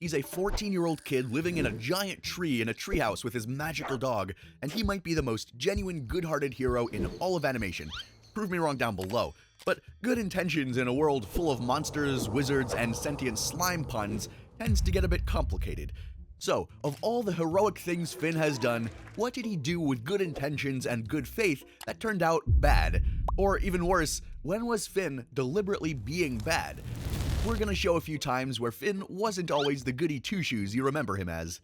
He's a 14-year-old kid living in a giant tree in a treehouse with his magical dog, and he might be the most genuine, good-hearted hero in all of animation. Prove me wrong down below. But good intentions in a world full of monsters, wizards, and sentient slime puns tends to get a bit complicated. So, of all the heroic things Finn has done, what did he do with good intentions and good faith that turned out bad? Or even worse, when was Finn deliberately being bad? We're gonna show a few times where Finn wasn't always the goody two-shoes you remember him as.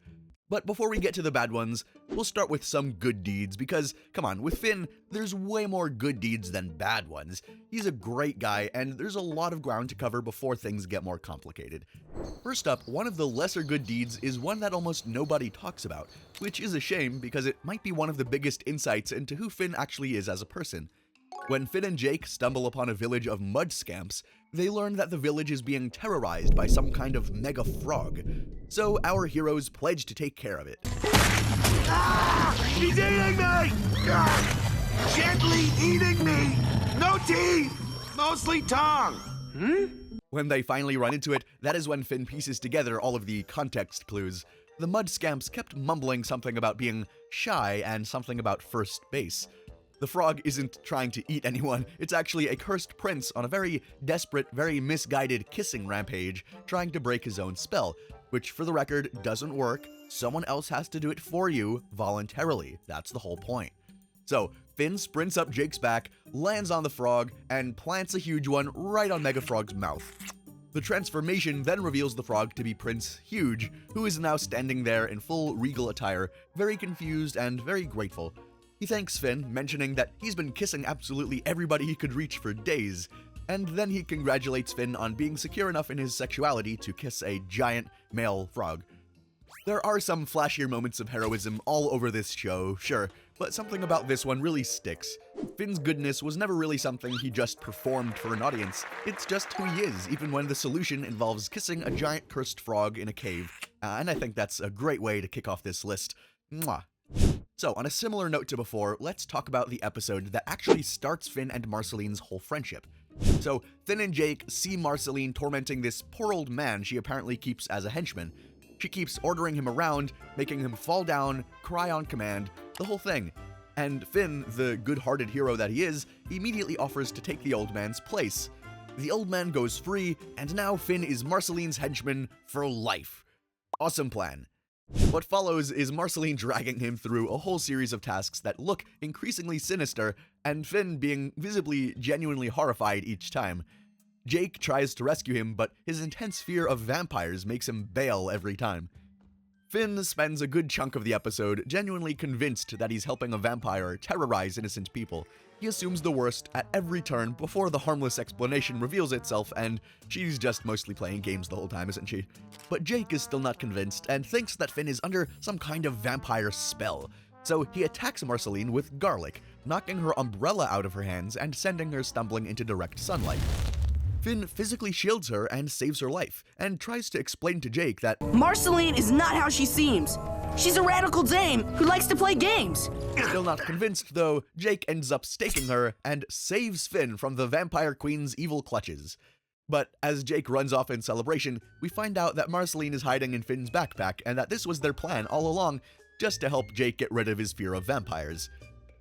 But before we get to the bad ones, we'll start with some good deeds because, come on, with Finn, there's way more good deeds than bad ones. He's a great guy, and there's a lot of ground to cover before things get more complicated. First up, one of the lesser good deeds is one that almost nobody talks about, which is a shame because it might be one of the biggest insights into who Finn actually is as a person. When Finn and Jake stumble upon a village of mud scamps, they learn that the village is being terrorized by some kind of mega frog. So our heroes pledge to take care of it. Ah! He's eating me! Ah! Gently eating me! No teeth! Mostly tongue! When they finally run into it, that is when Finn pieces together all of the context clues. The mud scamps kept mumbling something about being shy and something about first base. The frog isn't trying to eat anyone, it's actually a cursed prince on a very desperate, very misguided kissing rampage, trying to break his own spell, which for the record doesn't work. Someone else has to do it for you voluntarily. That's the whole point. So, Finn sprints up Jake's back, lands on the frog, and plants a huge one right on Megafrog's mouth. The transformation then reveals the frog to be Prince Huge, who is now standing there in full regal attire, very confused and very grateful. He thanks Finn, mentioning that he's been kissing absolutely everybody he could reach for days, and then he congratulates Finn on being secure enough in his sexuality to kiss a giant male frog. There are some flashier moments of heroism all over this show, sure, but something about this one really sticks. Finn's goodness was never really something he just performed for an audience, it's just who he is, even when the solution involves kissing a giant cursed frog in a cave. And I think that's a great way to kick off this list. Mwah. So, on a similar note to before, let's talk about the episode that actually starts Finn and Marceline's whole friendship. So, Finn and Jake see Marceline tormenting this poor old man she apparently keeps as a henchman. She keeps ordering him around, making him fall down, cry on command, the whole thing. And Finn, the good-hearted hero that he is, immediately offers to take the old man's place. The old man goes free, and now Finn is Marceline's henchman for life. Awesome plan. What follows is Marceline dragging him through a whole series of tasks that look increasingly sinister, and Finn being visibly, genuinely horrified each time. Jake tries to rescue him, but his intense fear of vampires makes him bail every time. Finn spends a good chunk of the episode genuinely convinced that he's helping a vampire terrorize innocent people. He assumes the worst at every turn before the harmless explanation reveals itself, and she's just mostly playing games the whole time, isn't she? But Jake is still not convinced and thinks that Finn is under some kind of vampire spell. So he attacks Marceline with garlic, knocking her umbrella out of her hands and sending her stumbling into direct sunlight. Finn physically shields her and saves her life, and tries to explain to Jake that Marceline is not how she seems. She's a radical dame who likes to play games. Still not convinced, though, Jake ends up staking her and saves Finn from the Vampire Queen's evil clutches. But as Jake runs off in celebration, we find out that Marceline is hiding in Finn's backpack and that this was their plan all along, just to help Jake get rid of his fear of vampires.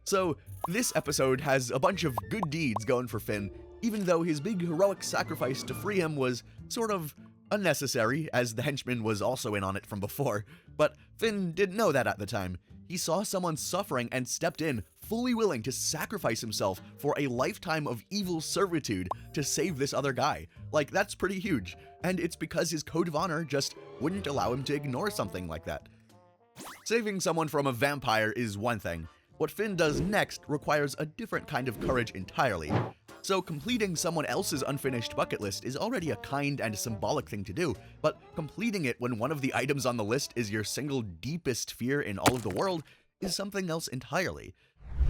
So, this episode has a bunch of good deeds going for Finn, even though his big heroic sacrifice to free him was sort of unnecessary, as the henchman was also in on it from before. But Finn didn't know that at the time. He saw someone suffering and stepped in, fully willing to sacrifice himself for a lifetime of evil servitude to save this other guy. Like, that's pretty huge. And it's because his code of honor just wouldn't allow him to ignore something like that. Saving someone from a vampire is one thing. What Finn does next requires a different kind of courage entirely. So completing someone else's unfinished bucket list is already a kind and symbolic thing to do, but completing it when one of the items on the list is your single deepest fear in all of the world is something else entirely.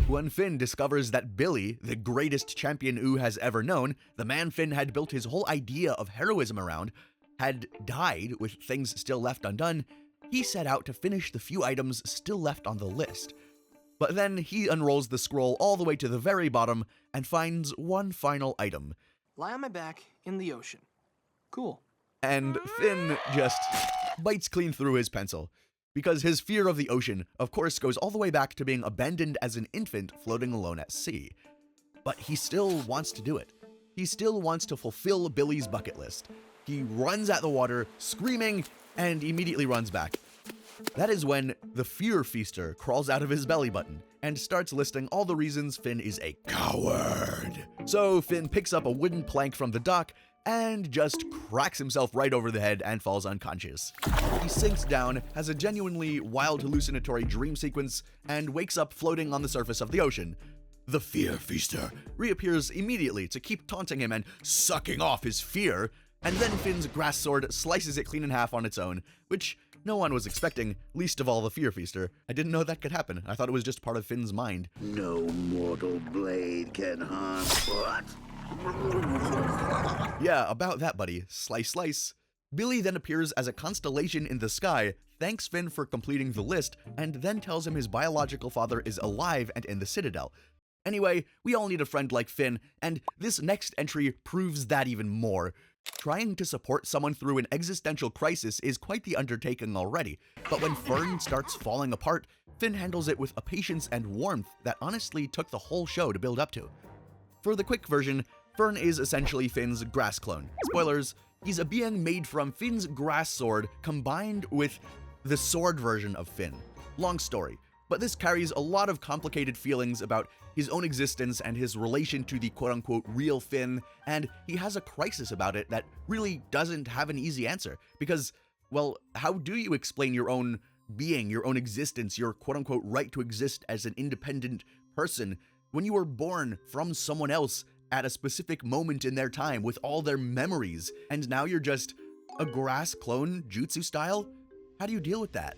When Finn discovers that Billy, the greatest champion Ooh has ever known, the man Finn had built his whole idea of heroism around, had died with things still left undone, he set out to finish the few items still left on the list. But then he unrolls the scroll all the way to the very bottom and finds one final item. Lie on my back in the ocean. Cool. And Finn just bites clean through his pencil. Because his fear of the ocean, of course, goes all the way back to being abandoned as an infant floating alone at sea. But he still wants to do it. He still wants to fulfill Billy's bucket list. He runs at the water, screaming, and immediately runs back. That is when the Fear Feaster crawls out of his belly button and starts listing all the reasons Finn is a coward. So Finn picks up a wooden plank from the dock and just cracks himself right over the head and falls unconscious. He sinks down, has a genuinely wild hallucinatory dream sequence, and wakes up floating on the surface of the ocean. The Fear Feaster reappears immediately to keep taunting him and sucking off his fear, and then Finn's grass sword slices it clean in half on its own, which no one was expecting, least of all the Fear Feaster. I didn't know that could happen. I thought it was just part of Finn's mind. No mortal blade can harm what? Yeah, about that, buddy. Slice, slice. Billy then appears as a constellation in the sky, thanks Finn for completing the list, and then tells him his biological father is alive and in the Citadel. Anyway, we all need a friend like Finn, and this next entry proves that even more. Trying to support someone through an existential crisis is quite the undertaking already, but when Fern starts falling apart, Finn handles it with a patience and warmth that honestly took the whole show to build up to. For the quick version, Fern is essentially Finn's grass clone. Spoilers, he's a being made from Finn's grass sword combined with the sword version of Finn. Long story, but this carries a lot of complicated feelings about his own existence and his relation to the quote-unquote real Finn, and he has a crisis about it that really doesn't have an easy answer, because, well, how do you explain your own being, your own existence, your quote-unquote right to exist as an independent person when you were born from someone else at a specific moment in their time with all their memories, and now you're just a grass clone jutsu style? How do you deal with that?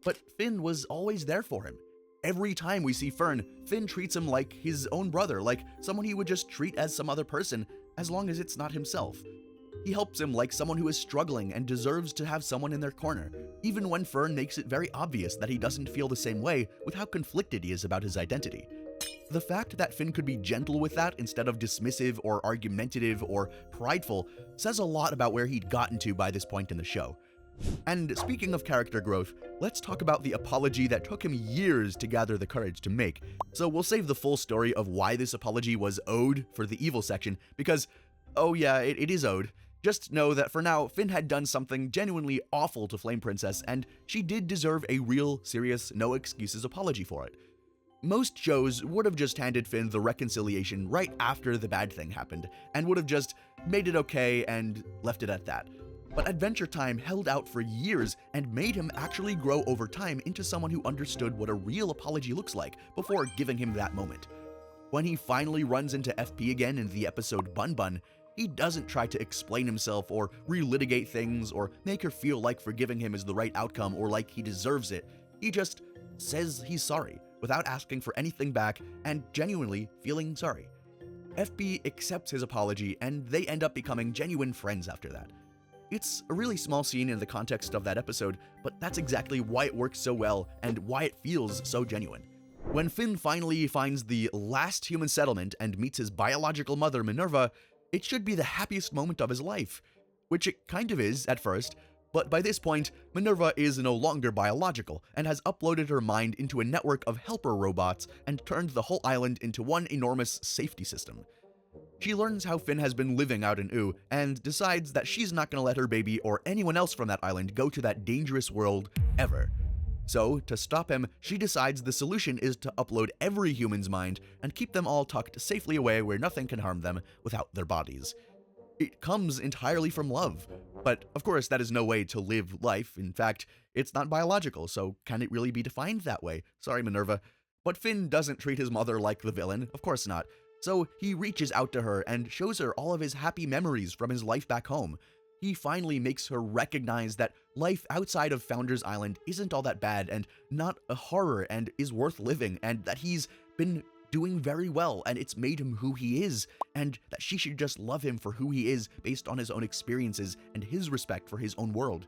But Finn was always there for him. Every time we see Fern, Finn treats him like his own brother, like someone he would just treat as some other person, as long as it's not himself. He helps him like someone who is struggling and deserves to have someone in their corner, even when Fern makes it very obvious that he doesn't feel the same way with how conflicted he is about his identity. The fact that Finn could be gentle with that instead of dismissive or argumentative or prideful says a lot about where he'd gotten to by this point in the show. And speaking of character growth, let's talk about the apology that took him years to gather the courage to make. So we'll save the full story of why this apology was owed for the evil section, because, oh yeah, it is owed. Just know that for now, Finn had done something genuinely awful to Flame Princess, and she did deserve a real, serious, no excuses apology for it. Most shows would have just handed Finn the reconciliation right after the bad thing happened, and would have just made it okay and left it at that. But Adventure Time held out for years and made him actually grow over time into someone who understood what a real apology looks like before giving him that moment. When he finally runs into FP again in the episode Bun Bun, he doesn't try to explain himself or relitigate things or make her feel like forgiving him is the right outcome or like he deserves it. He just says he's sorry without asking for anything back and genuinely feeling sorry. FP accepts his apology and they end up becoming genuine friends after that. It's a really small scene in the context of that episode, but that's exactly why it works so well and why it feels so genuine. When Finn finally finds the last human settlement and meets his biological mother, Minerva, it should be the happiest moment of his life, which it kind of is at first, but by this point, Minerva is no longer biological and has uploaded her mind into a network of helper robots and turned the whole island into one enormous safety system. She learns how Finn has been living out in Ooo and decides that she's not going to let her baby or anyone else from that island go to that dangerous world ever. So, to stop him, she decides the solution is to upload every human's mind and keep them all tucked safely away where nothing can harm them without their bodies. It comes entirely from love, but of course that is no way to live life. In fact, it's not biological, so can it really be defined that way? Sorry, Minerva. But Finn doesn't treat his mother like the villain, of course not. So he reaches out to her and shows her all of his happy memories from his life back home. He finally makes her recognize that life outside of Founders Island isn't all that bad and not a horror and is worth living, and that he's been doing very well and it's made him who he is, and that she should just love him for who he is based on his own experiences and his respect for his own world.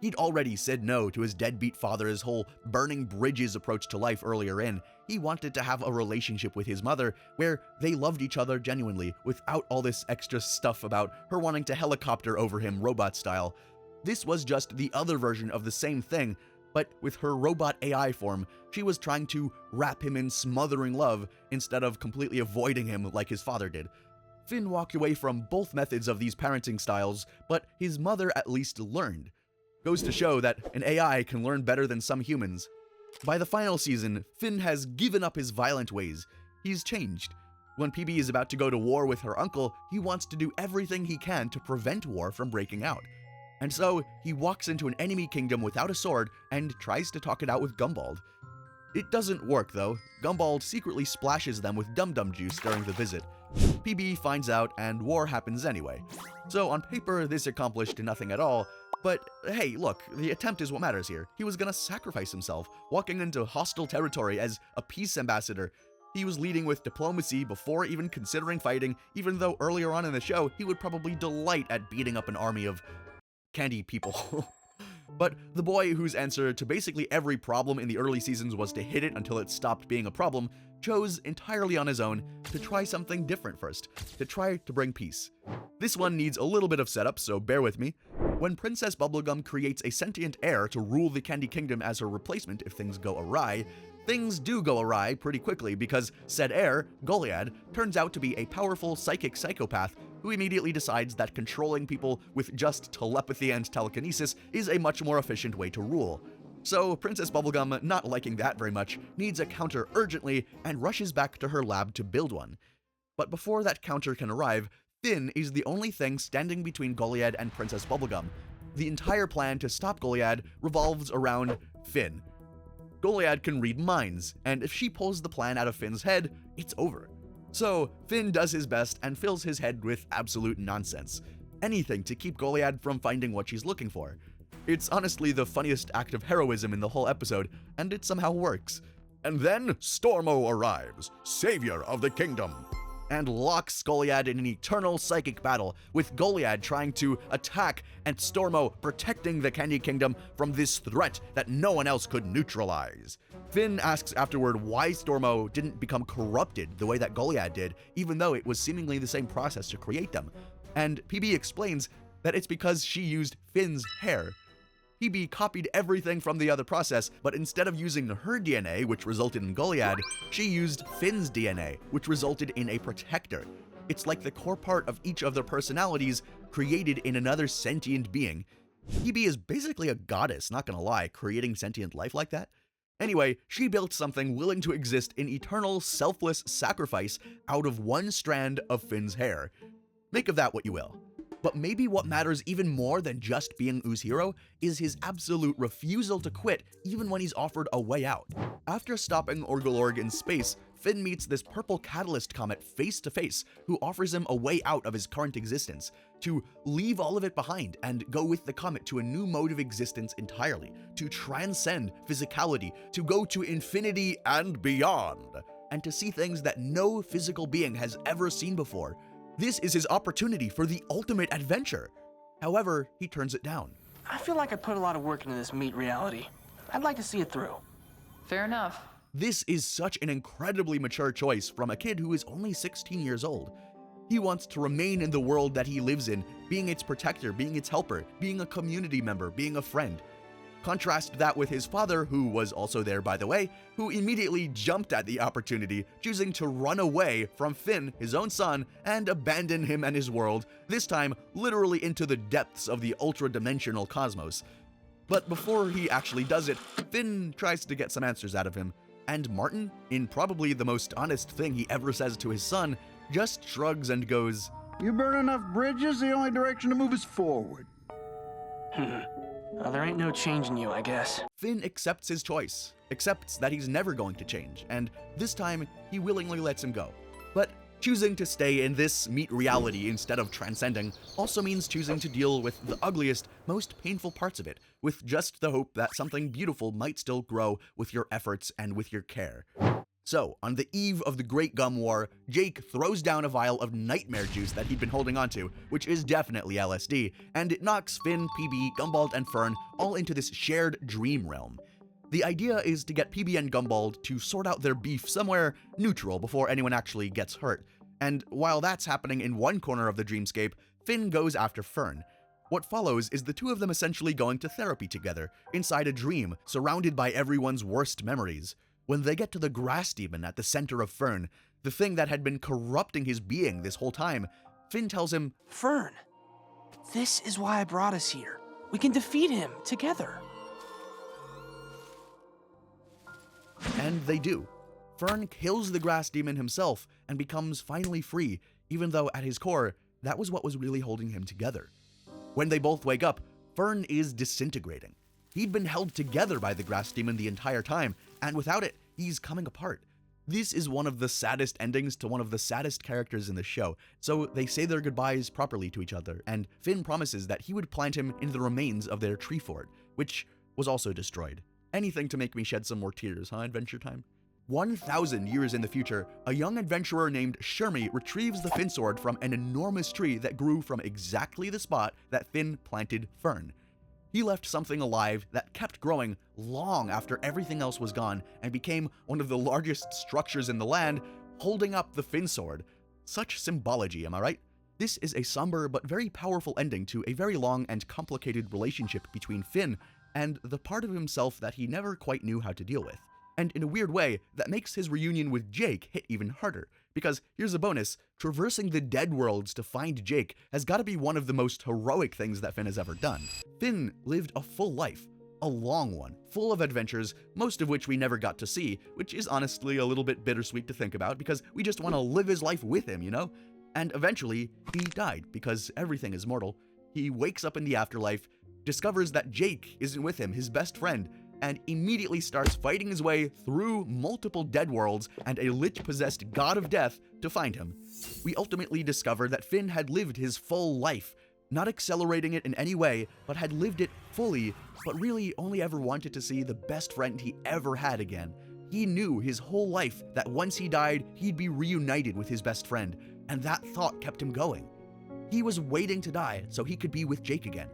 He'd already said no to his deadbeat father's whole burning bridges approach to life earlier in. He wanted to have a relationship with his mother where they loved each other genuinely without all this extra stuff about her wanting to helicopter over him robot style. This was just the other version of the same thing, but with her robot AI form, she was trying to wrap him in smothering love instead of completely avoiding him like his father did. Finn walked away from both methods of these parenting styles, but his mother at least learned. Goes to show that an AI can learn better than some humans. By the final season, Finn has given up his violent ways. He's changed. When PB is about to go to war with her uncle, he wants to do everything he can to prevent war from breaking out. And so, he walks into an enemy kingdom without a sword and tries to talk it out with Gumbald. It doesn't work though. Gumbald secretly splashes them with dum-dum juice during the visit. PB finds out and war happens anyway. So on paper, this accomplished nothing at all, but hey, look, the attempt is what matters here. He was gonna sacrifice himself, walking into hostile territory as a peace ambassador. He was leading with diplomacy before even considering fighting, even though earlier on in the show, he would probably delight at beating up an army of candy people. But the boy whose answer to basically every problem in the early seasons was to hit it until it stopped being a problem, chose entirely on his own to try something different first, to try to bring peace. This one needs a little bit of setup, so bear with me. When Princess Bubblegum creates a sentient heir to rule the Candy Kingdom as her replacement if things go awry, things do go awry pretty quickly because said heir, Goliad, turns out to be a powerful psychic psychopath who immediately decides that controlling people with just telepathy and telekinesis is a much more efficient way to rule. So Princess Bubblegum, not liking that very much, needs a counter urgently and rushes back to her lab to build one. But before that counter can arrive, Finn is the only thing standing between Goliad and Princess Bubblegum. The entire plan to stop Goliad revolves around Finn. Goliad can read minds, and if she pulls the plan out of Finn's head, it's over. So Finn does his best and fills his head with absolute nonsense. Anything to keep Goliad from finding what she's looking for. It's honestly the funniest act of heroism in the whole episode, and it somehow works. And then Stormo arrives, savior of the kingdom, and locks Goliad in an eternal psychic battle, with Goliad trying to attack and Stormo protecting the Candy Kingdom from this threat that no one else could neutralize. Finn asks afterward why Stormo didn't become corrupted the way that Goliad did, even though it was seemingly the same process to create them. And PB explains that it's because she used Finn's hair. PB copied everything from the other process, but instead of using her DNA, which resulted in Goliad, she used Finn's DNA, which resulted in a protector. It's like the core part of each of their personalities created in another sentient being. PB is basically a goddess, not gonna lie, creating sentient life like that. Anyway, she built something willing to exist in eternal, selfless sacrifice out of one strand of Finn's hair. Make of that what you will. But maybe what matters even more than just being Oo's hero is his absolute refusal to quit even when he's offered a way out. After stopping Overlord in space, Finn meets this purple catalyst comet face to face who offers him a way out of his current existence, to leave all of it behind and go with the comet to a new mode of existence entirely, to transcend physicality, to go to infinity and beyond, and to see things that no physical being has ever seen before. This is his opportunity for the ultimate adventure. However, he turns it down. I feel like I put a lot of work into this meat reality. I'd like to see it through. Fair enough. This is such an incredibly mature choice from a kid who is only 16 years old. He wants to remain in the world that he lives in, being its protector, being its helper, being a community member, being a friend. Contrast that with his father, who was also there by the way, who immediately jumped at the opportunity, choosing to run away from Finn, his own son, and abandon him and his world, this time literally into the depths of the ultra-dimensional cosmos. But before he actually does it, Finn tries to get some answers out of him, and Martin, in probably the most honest thing he ever says to his son, just shrugs and goes, You burn enough bridges, the only direction to move is forward. There ain't no changing you, I guess. Finn accepts his choice, accepts that he's never going to change, and this time he willingly lets him go. But choosing to stay in this meat reality instead of transcending also means choosing to deal with the ugliest, most painful parts of it, with just the hope that something beautiful might still grow with your efforts and with your care. So, on the eve of the Great Gum War, Jake throws down a vial of nightmare juice that he'd been holding onto, which is definitely LSD, and it knocks Finn, PB, Gumbald, and Fern all into this shared dream realm. The idea is to get PB and Gumbald to sort out their beef somewhere neutral before anyone actually gets hurt. And while that's happening in one corner of the dreamscape, Finn goes after Fern. What follows is the two of them essentially going to therapy together, inside a dream, surrounded by everyone's worst memories. When they get to the grass demon at the center of Fern, the thing that had been corrupting his being this whole time, Finn tells him, Fern, this is why I brought us here. We can defeat him together. and they do. Fern kills the grass demon himself and becomes finally free, even though at his core, that was what was really holding him together. When they both wake up, Fern is disintegrating. He'd been held together by the grass demon the entire time, and without it, he's coming apart. This is one of the saddest endings to one of the saddest characters in the show, so they say their goodbyes properly to each other, and Finn promises that he would plant him in the remains of their tree fort, which was also destroyed. Anything to make me shed some more tears, huh, Adventure Time? 1,000 years in the future, a young adventurer named Shermie retrieves the Finn sword from an enormous tree that grew from exactly the spot that Finn planted Fern. He left something alive that kept growing long after everything else was gone and became one of the largest structures in the land, holding up the Finn sword. Such symbology, am I right? This is a somber but very powerful ending to a very long and complicated relationship between Finn and the part of himself that he never quite knew how to deal with. And in a weird way, that makes his reunion with Jake hit even harder, because here's a bonus, traversing the dead worlds to find Jake has gotta be one of the most heroic things that Finn has ever done. Finn lived a full life, a long one, full of adventures, most of which we never got to see, which is honestly a little bit bittersweet to think about, because we just want to live his life with him, you know? And eventually, he died, because everything is mortal. He wakes up in the afterlife, discovers that Jake isn't with him, his best friend, and immediately starts fighting his way through multiple dead worlds and a lich-possessed god of death to find him. We ultimately discover that Finn had lived his full life, not accelerating it in any way, but had lived it fully, but really only ever wanted to see the best friend he ever had again. He knew his whole life that once he died, he'd be reunited with his best friend, and that thought kept him going. He was waiting to die so he could be with Jake again.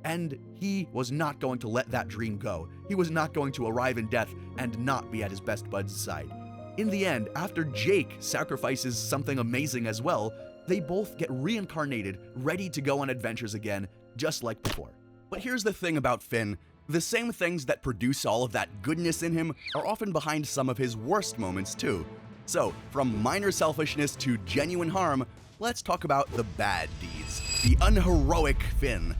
And he was not going to let that dream go. He was not going to arrive in death and not be at his best bud's side. In the end, after Jake sacrifices something amazing as well, they both get reincarnated, ready to go on adventures again, just like before. But here's the thing about Finn. The same things that produce all of that goodness in him are often behind some of his worst moments too. So, from minor selfishness to genuine harm, let's talk about the bad deeds. The unheroic Finn.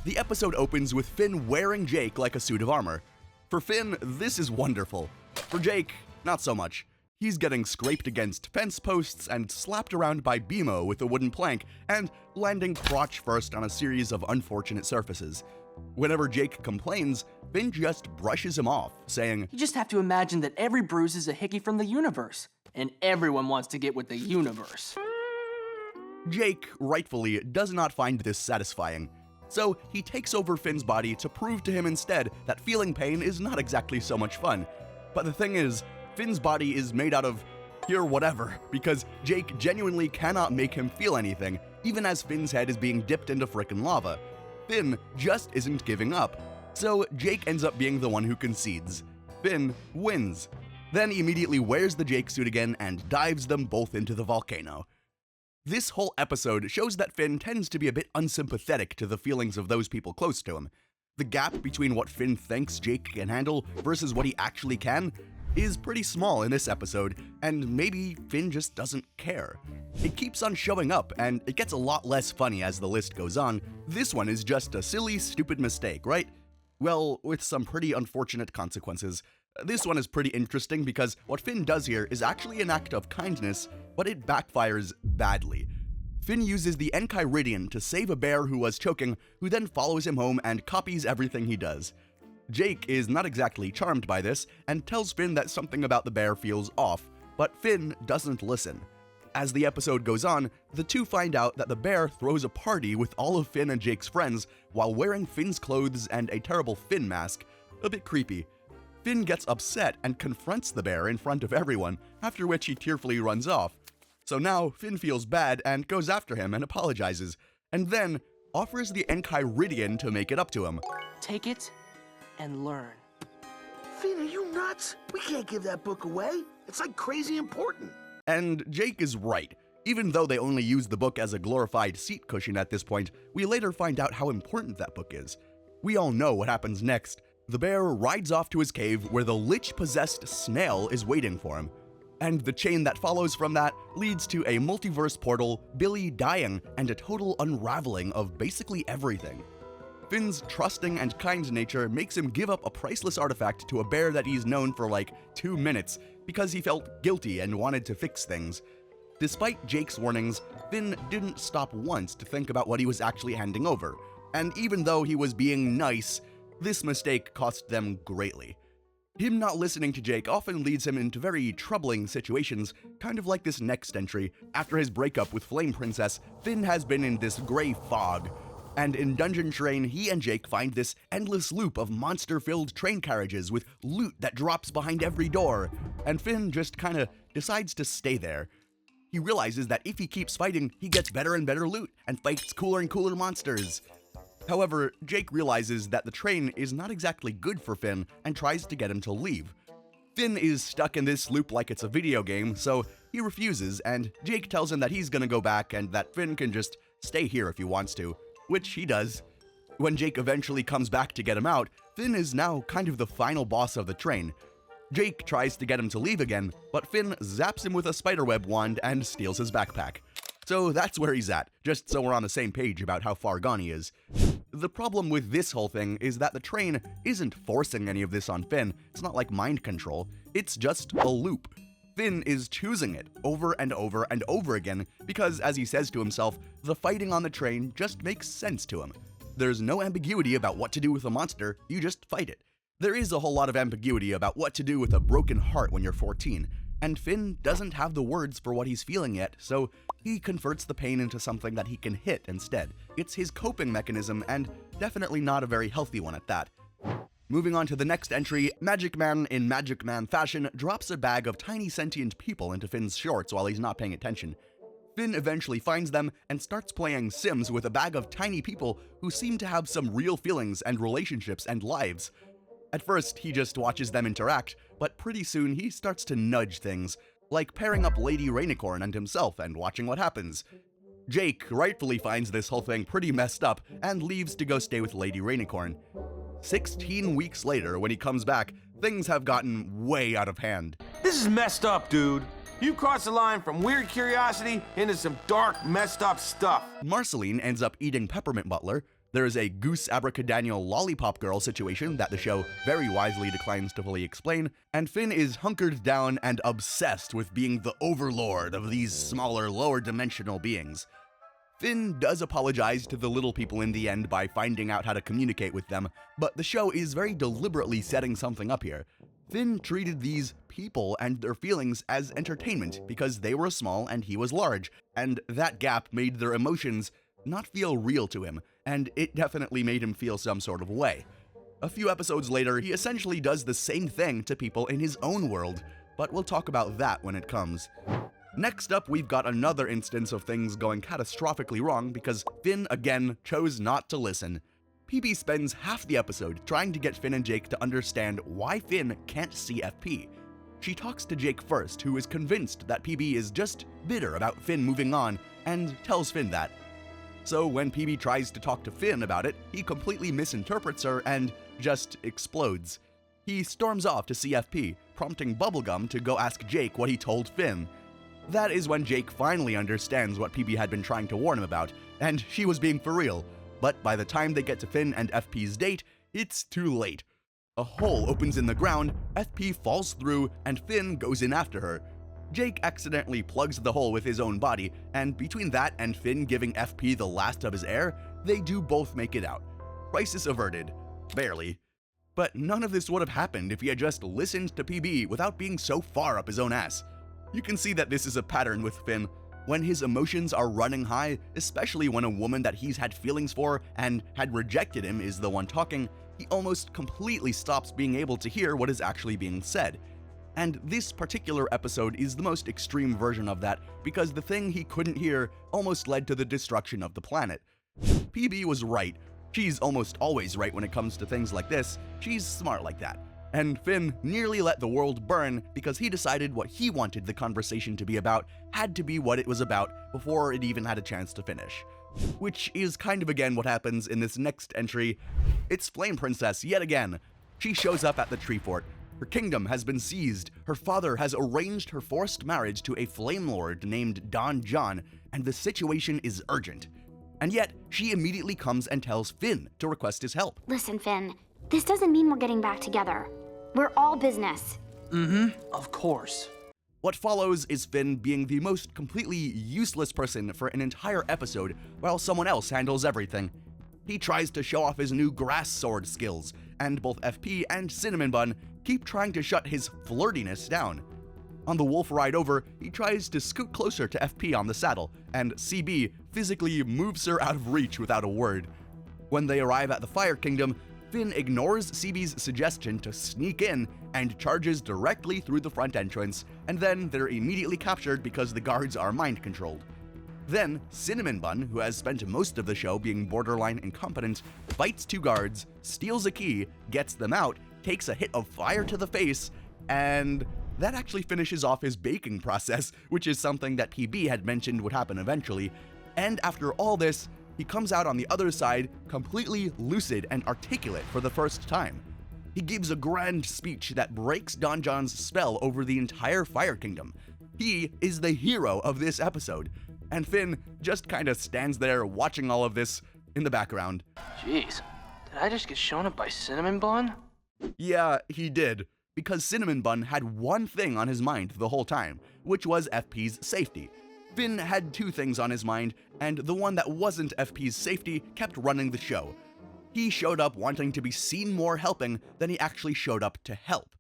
The episode opens with Finn wearing Jake like a suit of armor. For Finn, this is wonderful. For Jake, not so much. He's getting scraped against fence posts and slapped around by BMO with a wooden plank, and landing crotch first on a series of unfortunate surfaces. Whenever Jake complains, Finn just brushes him off, saying, You just have to imagine that every bruise is a hickey from the universe, and everyone wants to get with the universe. Jake, rightfully, does not find this satisfying. So he takes over Finn's body to prove to him instead that feeling pain is not exactly so much fun. But the thing is, Finn's body is made out of pure whatever, because Jake genuinely cannot make him feel anything, even as Finn's head is being dipped into frickin' lava. Finn just isn't giving up. So Jake ends up being the one who concedes. Finn wins. Then immediately wears the Jake suit again and dives them both into the volcano. This whole episode shows that Finn tends to be a bit unsympathetic to the feelings of those people close to him. The gap between what Finn thinks Jake can handle versus what he actually can is pretty small in this episode, and maybe Finn just doesn't care. It keeps on showing up, and it gets a lot less funny as the list goes on. This one is just a silly, stupid mistake, right? Well, with some pretty unfortunate consequences. This one is pretty interesting because what Finn does here is actually an act of kindness, but it backfires badly. Finn uses the Enchiridion to save a bear who was choking, who then follows him home and copies everything he does. Jake is not exactly charmed by this and tells Finn that something about the bear feels off, but Finn doesn't listen. As the episode goes on, the two find out that the bear throws a party with all of Finn and Jake's friends while wearing Finn's clothes and a terrible Finn mask. A bit creepy. Finn gets upset and confronts the bear in front of everyone, after which he tearfully runs off. So now Finn feels bad and goes after him and apologizes, and then offers the Enchiridion to make it up to him. Take it and learn. Finn, are you nuts? We can't give that book away. It's like crazy important. And Jake is right. Even though they only use the book as a glorified seat cushion at this point, we later find out how important that book is. We all know what happens next. The bear rides off to his cave where the lich-possessed snail is waiting for him. And the chain that follows from that leads to a multiverse portal, Billy dying, and a total unraveling of basically everything. Finn's trusting and kind nature makes him give up a priceless artifact to a bear that he's known for like 2 minutes because he felt guilty and wanted to fix things. Despite Jake's warnings, Finn didn't stop once to think about what he was actually handing over, and even though he was being nice, this mistake cost them greatly. Him not listening to Jake often leads him into very troubling situations, kind of like this next entry. After his breakup with Flame Princess, Finn has been in this gray fog, and in Dungeon Train, he and Jake find this endless loop of monster-filled train carriages with loot that drops behind every door, and Finn just kinda decides to stay there. He realizes that if he keeps fighting, he gets better and better loot, and fights cooler and cooler monsters. However, Jake realizes that the train is not exactly good for Finn and tries to get him to leave. Finn is stuck in this loop like it's a video game, so he refuses, and Jake tells him that he's gonna go back and that Finn can just stay here if he wants to, which he does. When Jake eventually comes back to get him out, Finn is now kind of the final boss of the train. Jake tries to get him to leave again, but Finn zaps him with a spiderweb wand and steals his backpack. So that's where he's at, just so we're on the same page about how far gone he is. The problem with this whole thing is that the train isn't forcing any of this on Finn. It's not like mind control, it's just a loop. Finn is choosing it over and over and over again because, as he says to himself, the fighting on the train just makes sense to him. There's no ambiguity about what to do with a monster, you just fight it. There is a whole lot of ambiguity about what to do with a broken heart when you're 14, and Finn doesn't have the words for what he's feeling yet, so he converts the pain into something that he can hit instead. It's his coping mechanism, and definitely not a very healthy one at that. Moving on to the next entry, Magic Man, in Magic Man fashion, drops a bag of tiny sentient people into Finn's shorts while he's not paying attention. Finn eventually finds them and starts playing Sims with a bag of tiny people who seem to have some real feelings and relationships and lives. At first, he just watches them interact, but pretty soon he starts to nudge things, like pairing up Lady Rainicorn and himself and watching what happens. Jake rightfully finds this whole thing pretty messed up and leaves to go stay with Lady Rainicorn. 16 weeks later, when he comes back, things have gotten way out of hand. This is messed up, dude. You crossed the line from weird curiosity into some dark, messed up stuff. Marceline ends up eating Peppermint Butler. There is a Goose Abracadaniel Lollipop Girl situation that the show very wisely declines to fully explain, and Finn is hunkered down and obsessed with being the overlord of these smaller, lower-dimensional beings. Finn does apologize to the little people in the end by finding out how to communicate with them, but the show is very deliberately setting something up here. Finn treated these people and their feelings as entertainment because they were small and he was large, and that gap made their emotions not feel real to him, and it definitely made him feel some sort of way. A few episodes later, he essentially does the same thing to people in his own world, but we'll talk about that when it comes. Next up, we've got another instance of things going catastrophically wrong because Finn again chose not to listen. PB spends half the episode trying to get Finn and Jake to understand why Finn can't see FP. She talks to Jake first, who is convinced that PB is just bitter about Finn moving on, and tells Finn that. So when PB tries to talk to Finn about it, he completely misinterprets her and just explodes. He storms off to CFP, prompting Bubblegum to go ask Jake what he told Finn. That is when Jake finally understands what PB had been trying to warn him about, and she was being for real. But by the time they get to Finn and FP's date, it's too late. A hole opens in the ground, FP falls through, and Finn goes in after her. Jake accidentally plugs the hole with his own body, and between that and Finn giving FP the last of his air, they do both make it out. Crisis averted. Barely. But none of this would have happened if he had just listened to PB without being so far up his own ass. You can see that this is a pattern with Finn. When his emotions are running high, especially when a woman that he's had feelings for and had rejected him is the one talking, he almost completely stops being able to hear what is actually being said. And this particular episode is the most extreme version of that because the thing he couldn't hear almost led to the destruction of the planet. PB was right. She's almost always right when it comes to things like this. She's smart like that. and Finn nearly let the world burn because he decided what he wanted the conversation to be about had to be what it was about before it even had a chance to finish. Which is kind of again what happens in this next entry. It's Flame Princess yet again. She shows up at the tree fort. Her kingdom has been seized, her father has arranged her forced marriage to a Flame Lord named Don John, and the situation is urgent. And yet, she immediately comes and tells Finn to request his help. Listen, Finn, this doesn't mean we're getting back together. We're all business. Of course. What follows is Finn being the most completely useless person for an entire episode while someone else handles everything. He tries to show off his new grass sword skills, and both FP and Cinnamon Bun keep trying to shut his flirtiness down. On the wolf ride over, he tries to scoot closer to FP on the saddle, and CB physically moves her out of reach without a word. When they arrive at the Fire Kingdom, Finn ignores CB's suggestion to sneak in and charges directly through the front entrance, and then they're immediately captured because the guards are mind-controlled. Then, Cinnamon Bun, who has spent most of the show being borderline incompetent, fights two guards, steals a key, gets them out, takes a hit of fire to the face, and that actually finishes off his baking process, which is something that PB had mentioned would happen eventually. And after all this, he comes out on the other side completely lucid and articulate for the first time. He gives a grand speech that breaks Don John's spell over the entire Fire Kingdom. He is the hero of this episode, and Finn just kinda stands there watching all of this in the background. Jeez, did I just get shown up by Cinnamon Bun? Yeah, he did, because Cinnamon Bun had one thing on his mind the whole time, which was FP's safety. Finn had two things on his mind, and the one that wasn't FP's safety kept running the show. He showed up wanting to be seen more helping than he actually showed up to help.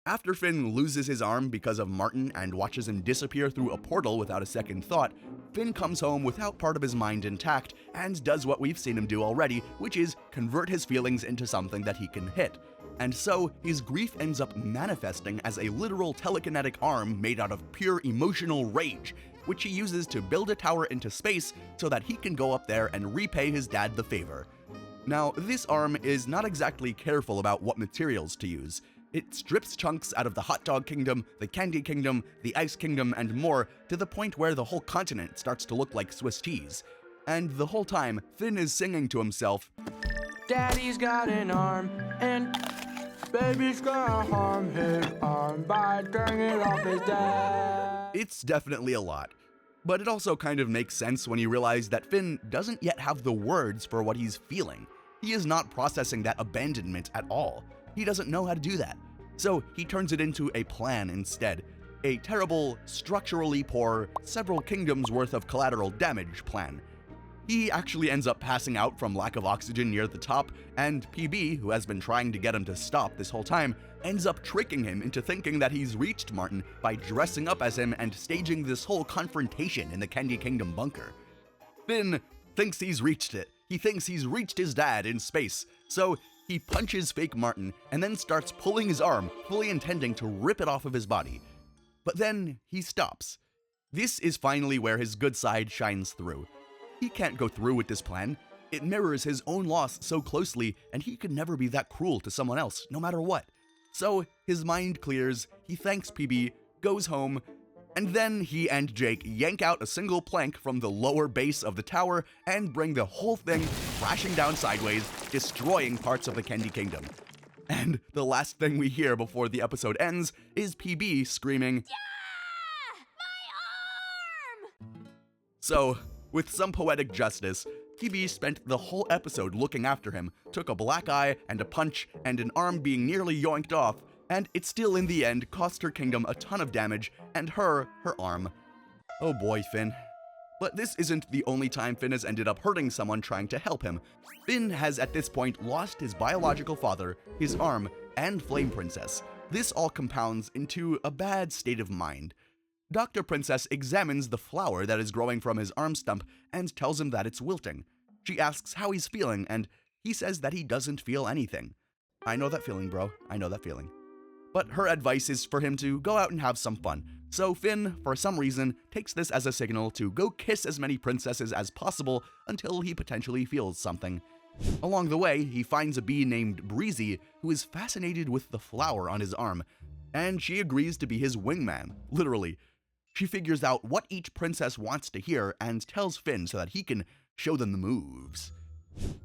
After Finn loses his arm because of Martin and watches him disappear through a portal without a second thought, Finn comes home without part of his mind intact and does what we've seen him do already, which is convert his feelings into something that he can hit. And so, his grief ends up manifesting as a literal telekinetic arm made out of pure emotional rage, which he uses to build a tower into space so that he can go up there and repay his dad the favor. Now, this arm is not exactly careful about what materials to use. It strips chunks out of the Hot Dog Kingdom, the Candy Kingdom, the Ice Kingdom, and more, to the point where the whole continent starts to look like Swiss cheese. And the whole time, Finn is singing to himself, Daddy's got an arm, and baby's gonna harm his arm by turning it off his dad. It's definitely a lot. But it also kind of makes sense when you realize that Finn doesn't yet have the words for what he's feeling. He is not processing that abandonment at all. He doesn't know how to do that. So he turns it into a plan instead. A terrible, structurally poor, several kingdoms worth of collateral damage plan. He actually ends up passing out from lack of oxygen near the top, and PB, who has been trying to get him to stop this whole time, ends up tricking him into thinking that he's reached Martin by dressing up as him and staging this whole confrontation in the Candy Kingdom bunker. Finn thinks he's reached it. He thinks he's reached his dad in space, so he punches fake Martin and then starts pulling his arm, fully intending to rip it off of his body. But then he stops. This is finally where his good side shines through. He can't go through with this plan. It mirrors his own loss so closely, and he could never be that cruel to someone else, no matter what. So his mind clears, he thanks PB, goes home, and then he and Jake yank out a single plank from the lower base of the tower and bring the whole thing crashing down sideways, destroying parts of the Candy Kingdom. And the last thing we hear before the episode ends is PB screaming, Yeah! My arm! So, with some poetic justice, PB spent the whole episode looking after him, took a black eye and a punch and an arm being nearly yoinked off, and it still in the end cost her kingdom a ton of damage and her arm. Oh boy, Finn. But this isn't the only time Finn has ended up hurting someone trying to help him. Finn has at this point lost his biological father, his arm, and Flame Princess. This all compounds into a bad state of mind. Dr. Princess examines the flower that is growing from his arm stump and tells him that it's wilting. She asks how he's feeling, and he says that he doesn't feel anything. I know that feeling, bro. I know that feeling. But her advice is for him to go out and have some fun. So Finn, for some reason, takes this as a signal to go kiss as many princesses as possible until he potentially feels something. Along the way, he finds a bee named Breezy who is fascinated with the flower on his arm, and she agrees to be his wingman, literally. She figures out what each princess wants to hear and tells Finn so that he can show them the moves.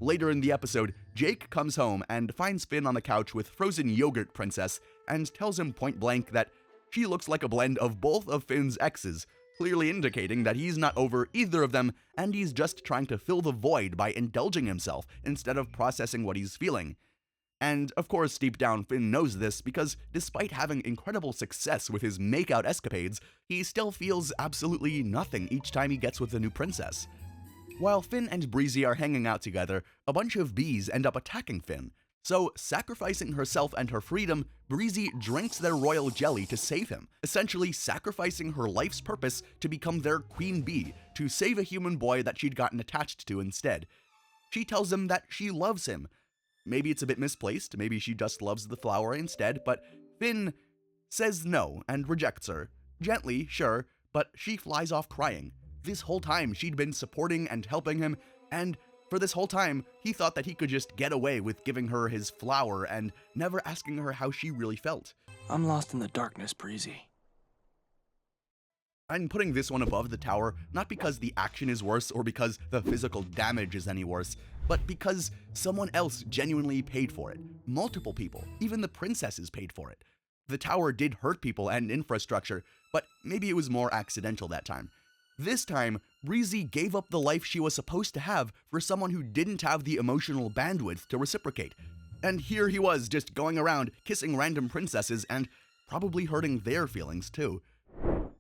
Later in the episode, Jake comes home and finds Finn on the couch with frozen yogurt princess and tells him point blank that she looks like a blend of both of Finn's exes, clearly indicating that he's not over either of them and he's just trying to fill the void by indulging himself instead of processing what he's feeling. And of course, deep down, Finn knows this because despite having incredible success with his makeout escapades, he still feels absolutely nothing each time he gets with a new princess. While Finn and Breezy are hanging out together, a bunch of bees end up attacking Finn. So, sacrificing herself and her freedom, Breezy drinks their royal jelly to save him, essentially sacrificing her life's purpose to become their queen bee, to save a human boy that she'd gotten attached to instead. She tells him that she loves him. Maybe it's a bit misplaced, maybe she just loves the flower instead, but Finn says no and rejects her. Gently, sure, but she flies off crying. This whole time she'd been supporting and helping him, and for this whole time, he thought that he could just get away with giving her his flower and never asking her how she really felt. I'm lost in the darkness, Breezy. I'm putting this one above the tower, not because the action is worse or because the physical damage is any worse, but because someone else genuinely paid for it. Multiple people, even the princesses paid for it. The tower did hurt people and infrastructure, but maybe it was more accidental that time. This time, Breezy gave up the life she was supposed to have for someone who didn't have the emotional bandwidth to reciprocate. And here he was, just going around, kissing random princesses and probably hurting their feelings too.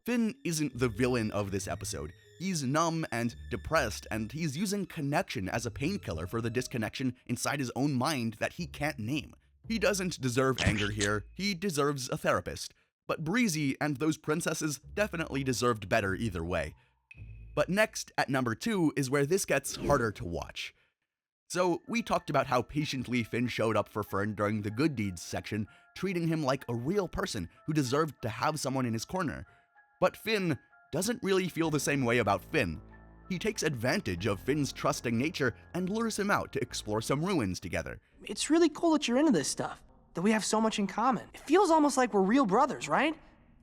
Finn isn't the villain of this episode. He's numb and depressed, and he's using connection as a painkiller for the disconnection inside his own mind that he can't name. He doesn't deserve anger here, he deserves a therapist. But Breezy and those princesses definitely deserved better either way. But next, at number 2, is where this gets harder to watch. So, we talked about how patiently Finn showed up for Fern during the good deeds section, treating him like a real person who deserved to have someone in his corner. But Finn doesn't really feel the same way about Finn. He takes advantage of Finn's trusting nature and lures him out to explore some ruins together. It's really cool that you're into this stuff, that we have so much in common. It feels almost like we're real brothers, right?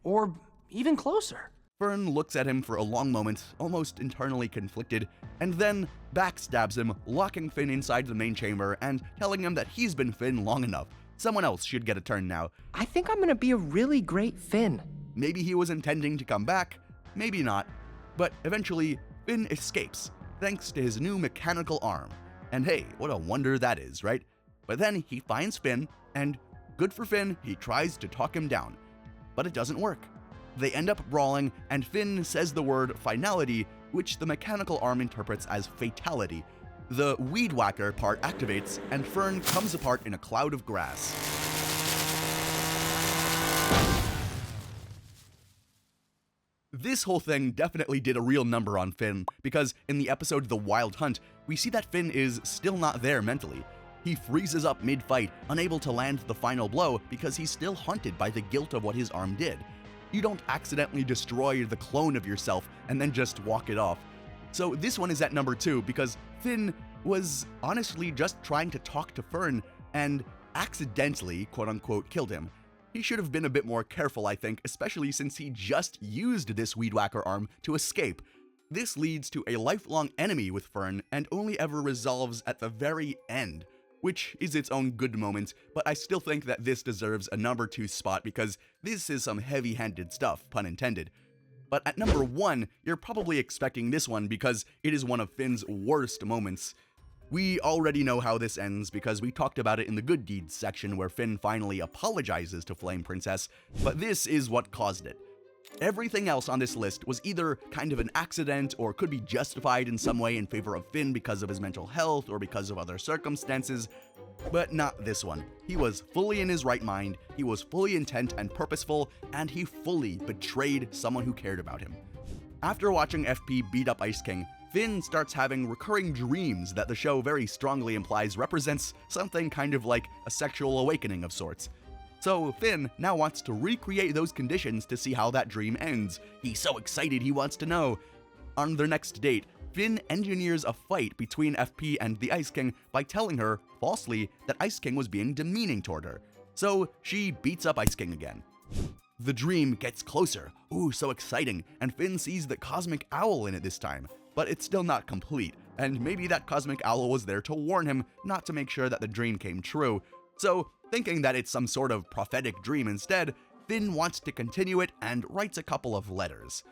Or even closer. Fern looks at him for a long moment, almost internally conflicted, and then backstabs him, locking Finn inside the main chamber and telling him that he's been Finn long enough. Someone else should get a turn now. I think I'm gonna be a really great Finn. Maybe he was intending to come back, maybe not. But eventually, Finn escapes, thanks to his new mechanical arm. And hey, what a wonder that is, right? But then he finds Finn, and good for Finn, he tries to talk him down. But it doesn't work. They end up brawling, and Finn says the word finality, which the mechanical arm interprets as fatality. The weed whacker part activates, and Fern comes apart in a cloud of grass. This whole thing definitely did a real number on Finn, because in the episode The Wild Hunt, we see that Finn is still not there mentally. He freezes up mid-fight, unable to land the final blow because he's still haunted by the guilt of what his arm did. You don't accidentally destroy the clone of yourself and then just walk it off. So this one is at number 2 because Finn was honestly just trying to talk to Fern and accidentally, quote-unquote, killed him. He should have been a bit more careful, I think, especially since he just used this weed whacker arm to escape. This leads to a lifelong enemy with Fern and only ever resolves at the very end, which is its own good moment, but I still think that this deserves a number 2 spot because this is some heavy-handed stuff, pun intended. But at number 1, you're probably expecting this one because it is one of Finn's worst moments. We already know how this ends because we talked about it in the good deeds section where Finn finally apologizes to Flame Princess, but this is what caused it. Everything else on this list was either kind of an accident or could be justified in some way in favor of Finn because of his mental health or because of other circumstances, but not this one. He was fully in his right mind, he was fully intent and purposeful, and he fully betrayed someone who cared about him. After watching FP beat up Ice King, Finn starts having recurring dreams that the show very strongly implies represents something kind of like a sexual awakening of sorts. So Finn now wants to recreate those conditions to see how that dream ends. He's so excited he wants to know. On their next date, Finn engineers a fight between FP and the Ice King by telling her, falsely, that Ice King was being demeaning toward her. So she beats up Ice King again. The dream gets closer. Ooh, so exciting, and Finn sees the cosmic owl in it this time. But it's still not complete, and maybe that cosmic owl was there to warn him, not to make sure that the dream came true. So, thinking that it's some sort of prophetic dream instead, Finn wants to continue it and writes a couple of letters.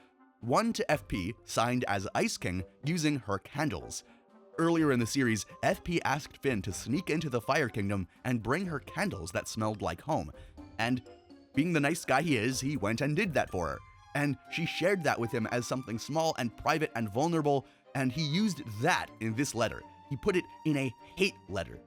One to FP, signed as Ice King, using her candles. Earlier in the series, FP asked Finn to sneak into the Fire Kingdom and bring her candles that smelled like home. And being the nice guy he is, he went and did that for her. And she shared that with him as something small and private and vulnerable, and he used that in this letter. He put it in a hate letter.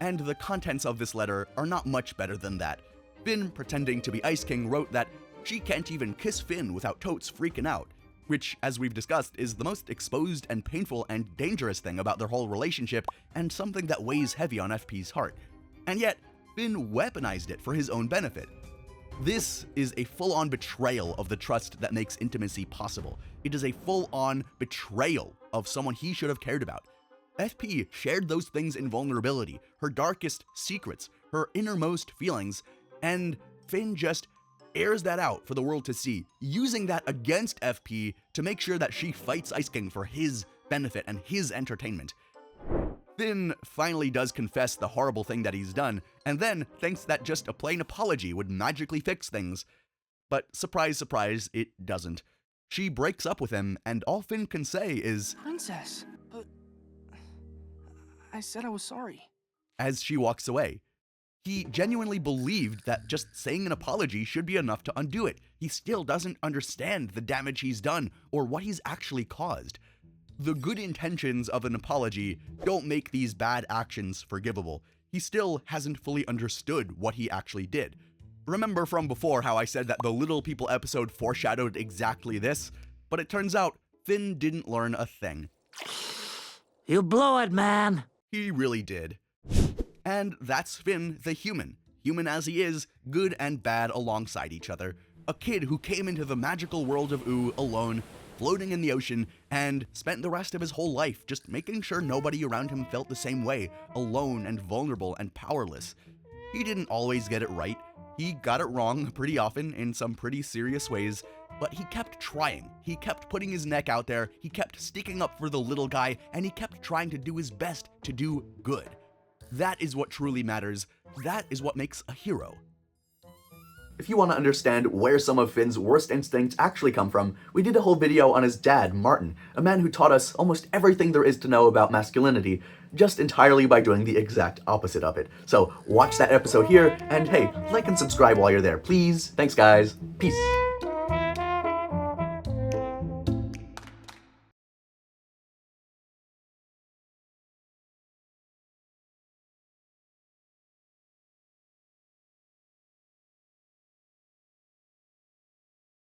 And the contents of this letter are not much better than that. Finn, pretending to be Ice King, wrote that she can't even kiss Finn without Totes freaking out, which, as we've discussed, is the most exposed and painful and dangerous thing about their whole relationship, and something that weighs heavy on FP's heart. And yet, Finn weaponized it for his own benefit. This is a full-on betrayal of the trust that makes intimacy possible. It is a full-on betrayal of someone he should have cared about. FP shared those things in vulnerability, her darkest secrets, her innermost feelings, and Finn just airs that out for the world to see, using that against FP to make sure that she fights Ice King for his benefit and his entertainment. Finn finally does confess the horrible thing that he's done, and then thinks that just a plain apology would magically fix things. But surprise, surprise, it doesn't. She breaks up with him, and all Finn can say is, Princess, but I said I was sorry. As she walks away. He genuinely believed that just saying an apology should be enough to undo it. He still doesn't understand the damage he's done or what he's actually caused. The good intentions of an apology don't make these bad actions forgivable. He still hasn't fully understood what he actually did. Remember from before how I said that the Little People episode foreshadowed exactly this? But it turns out Finn didn't learn a thing. You blew it, man. He really did. And that's Finn the human. Human as he is, good and bad alongside each other. A kid who came into the magical world of Ooh alone, floating in the ocean, and spent the rest of his whole life just making sure nobody around him felt the same way, alone and vulnerable and powerless. He didn't always get it right. He got it wrong pretty often in some pretty serious ways, but he kept trying. He kept putting his neck out there, he kept sticking up for the little guy, and he kept trying to do his best to do good. That is what truly matters. That is what makes a hero. If you want to understand where some of Finn's worst instincts actually come from, we did a whole video on his dad, Martin, a man who taught us almost everything there is to know about masculinity, just entirely by doing the exact opposite of it. So watch that episode here, and hey, like and subscribe while you're there, please. Thanks guys. Peace.